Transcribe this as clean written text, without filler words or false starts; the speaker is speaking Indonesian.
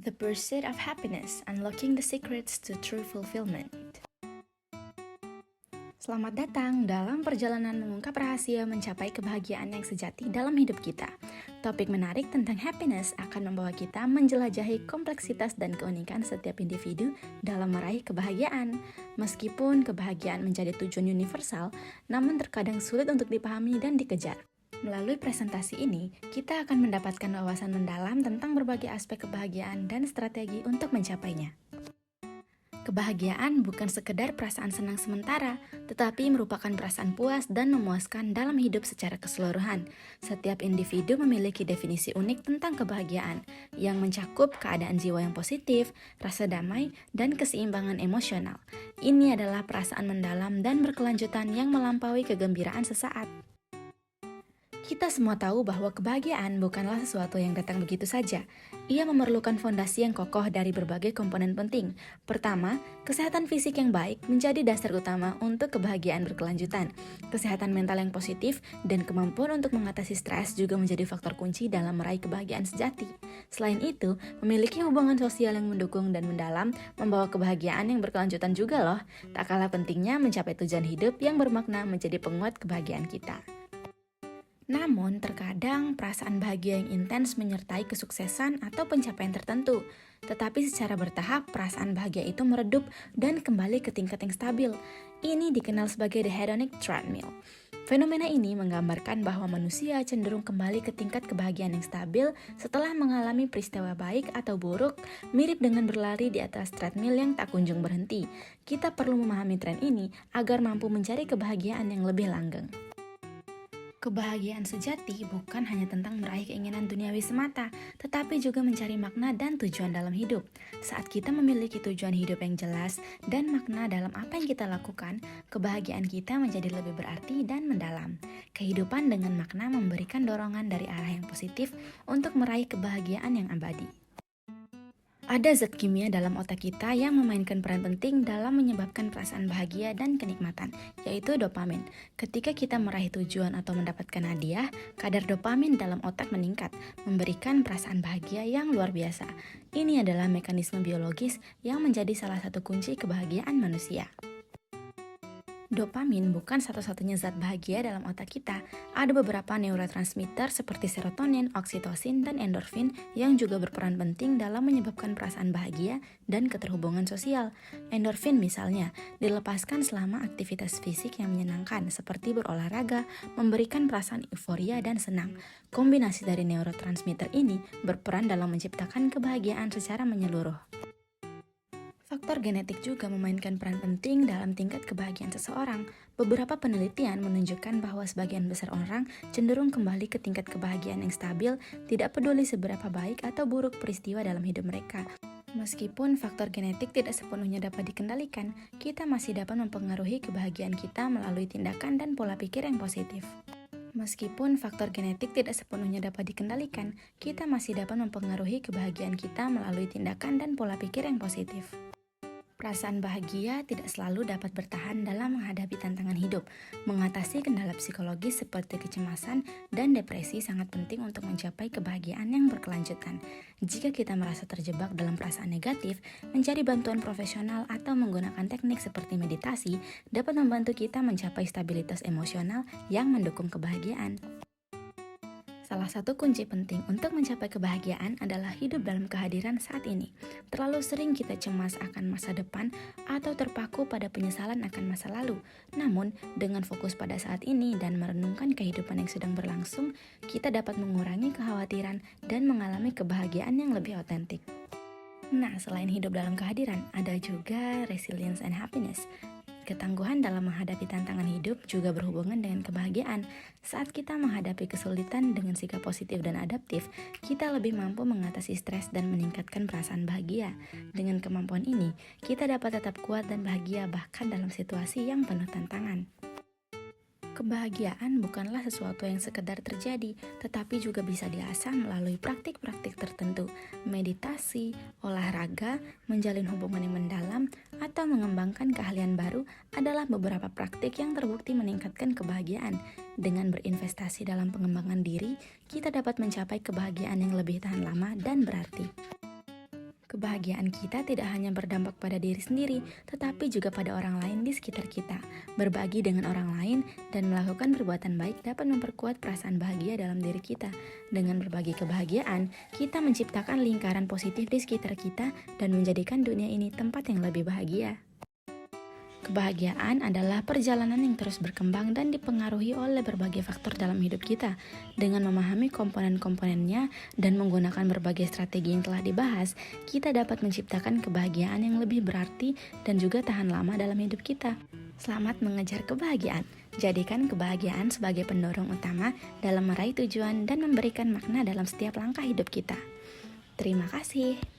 The Pursuit of Happiness: Unlocking the Secrets to True Fulfillment. Selamat datang dalam perjalanan mengungkap rahasia mencapai kebahagiaan yang sejati dalam hidup kita. Topik menarik tentang happiness akan membawa kita menjelajahi kompleksitas dan keunikan setiap individu dalam meraih kebahagiaan. Meskipun kebahagiaan menjadi tujuan universal, namun terkadang sulit untuk dipahami dan dikejar. Melalui presentasi ini, kita akan mendapatkan wawasan mendalam tentang berbagai aspek kebahagiaan dan strategi untuk mencapainya. Kebahagiaan bukan sekedar perasaan senang sementara, tetapi merupakan perasaan puas dan memuaskan dalam hidup secara keseluruhan. Setiap individu memiliki definisi unik tentang kebahagiaan, yang mencakup keadaan jiwa yang positif, rasa damai, dan keseimbangan emosional. Ini adalah perasaan mendalam dan berkelanjutan yang melampaui kegembiraan sesaat. Kita semua tahu bahwa kebahagiaan bukanlah sesuatu yang datang begitu saja. Ia memerlukan fondasi yang kokoh dari berbagai komponen penting. Pertama, kesehatan fisik yang baik menjadi dasar utama untuk kebahagiaan berkelanjutan. Kesehatan mental yang positif dan kemampuan untuk mengatasi stres juga menjadi faktor kunci dalam meraih kebahagiaan sejati. Selain itu, memiliki hubungan sosial yang mendukung dan mendalam membawa kebahagiaan yang berkelanjutan juga loh. Tak kalah pentingnya mencapai tujuan hidup yang bermakna menjadi penguat kebahagiaan kita. Namun, terkadang perasaan bahagia yang intens menyertai kesuksesan atau pencapaian tertentu. Tetapi secara bertahap, perasaan bahagia itu meredup dan kembali ke tingkat yang stabil. Ini dikenal sebagai the hedonic treadmill. Fenomena ini menggambarkan bahwa manusia cenderung kembali ke tingkat kebahagiaan yang stabil setelah mengalami peristiwa baik atau buruk, mirip dengan berlari di atas treadmill yang tak kunjung berhenti. Kita perlu memahami tren ini agar mampu mencari kebahagiaan yang lebih langgeng. Kebahagiaan sejati bukan hanya tentang meraih keinginan duniawi semata, tetapi juga mencari makna dan tujuan dalam hidup. Saat kita memiliki tujuan hidup yang jelas dan makna dalam apa yang kita lakukan, kebahagiaan kita menjadi lebih berarti dan mendalam. Kehidupan dengan makna memberikan dorongan dari arah yang positif untuk meraih kebahagiaan yang abadi. Ada zat kimia dalam otak kita yang memainkan peran penting dalam menyebabkan perasaan bahagia dan kenikmatan, yaitu dopamin. Ketika kita meraih tujuan atau mendapatkan hadiah, kadar dopamin dalam otak meningkat, memberikan perasaan bahagia yang luar biasa. Ini adalah mekanisme biologis yang menjadi salah satu kunci kebahagiaan manusia. Dopamin bukan satu-satunya zat bahagia dalam otak kita. Ada beberapa neurotransmitter seperti serotonin, oksitosin, dan endorfin yang juga berperan penting dalam menyebabkan perasaan bahagia dan keterhubungan sosial. Endorfin misalnya, dilepaskan selama aktivitas fisik yang menyenangkan seperti berolahraga, memberikan perasaan euforia dan senang. Kombinasi dari neurotransmitter ini berperan dalam menciptakan kebahagiaan secara menyeluruh. Faktor genetik juga memainkan peran penting dalam tingkat kebahagiaan seseorang. Beberapa penelitian menunjukkan bahwa sebagian besar orang cenderung kembali ke tingkat kebahagiaan yang stabil, tidak peduli seberapa baik atau buruk peristiwa dalam hidup mereka. Meskipun faktor genetik tidak sepenuhnya dapat dikendalikan, kita masih dapat mempengaruhi kebahagiaan kita melalui tindakan dan pola pikir yang positif. Meskipun faktor genetik tidak sepenuhnya dapat dikendalikan, kita masih dapat mempengaruhi kebahagiaan kita melalui tindakan dan pola pikir yang positif. Perasaan bahagia tidak selalu dapat bertahan dalam menghadapi tantangan hidup. Mengatasi kendala psikologis seperti kecemasan dan depresi sangat penting untuk mencapai kebahagiaan yang berkelanjutan. Jika kita merasa terjebak dalam perasaan negatif, mencari bantuan profesional atau menggunakan teknik seperti meditasi dapat membantu kita mencapai stabilitas emosional yang mendukung kebahagiaan. Salah satu kunci penting untuk mencapai kebahagiaan adalah hidup dalam kehadiran saat ini. Terlalu sering kita cemas akan masa depan atau terpaku pada penyesalan akan masa lalu. Namun, dengan fokus pada saat ini dan merenungkan kehidupan yang sedang berlangsung, kita dapat mengurangi kekhawatiran dan mengalami kebahagiaan yang lebih otentik. Nah, selain hidup dalam kehadiran, ada juga resilience and happiness. Ketangguhan dalam menghadapi tantangan hidup juga berhubungan dengan kebahagiaan. Saat kita menghadapi kesulitan dengan sikap positif dan adaptif, kita lebih mampu mengatasi stres dan meningkatkan perasaan bahagia. Dengan kemampuan ini, kita dapat tetap kuat dan bahagia bahkan dalam situasi yang penuh tantangan. Kebahagiaan bukanlah sesuatu yang sekedar terjadi, tetapi juga bisa diasah melalui praktik-praktik tertentu. Meditasi, olahraga, menjalin hubungan yang mendalam, atau mengembangkan keahlian baru adalah beberapa praktik yang terbukti meningkatkan kebahagiaan. Dengan berinvestasi dalam pengembangan diri, kita dapat mencapai kebahagiaan yang lebih tahan lama dan berarti. Kebahagiaan kita tidak hanya berdampak pada diri sendiri, tetapi juga pada orang lain di sekitar kita. Berbagi dengan orang lain dan melakukan perbuatan baik dapat memperkuat perasaan bahagia dalam diri kita. Dengan berbagi kebahagiaan, kita menciptakan lingkaran positif di sekitar kita dan menjadikan dunia ini tempat yang lebih bahagia. Kebahagiaan adalah perjalanan yang terus berkembang dan dipengaruhi oleh berbagai faktor dalam hidup kita. Dengan memahami komponen-komponennya dan menggunakan berbagai strategi yang telah dibahas, kita dapat menciptakan kebahagiaan yang lebih berarti dan juga tahan lama dalam hidup kita. Selamat mengejar kebahagiaan. Jadikan kebahagiaan sebagai pendorong utama dalam meraih tujuan dan memberikan makna dalam setiap langkah hidup kita. Terima kasih.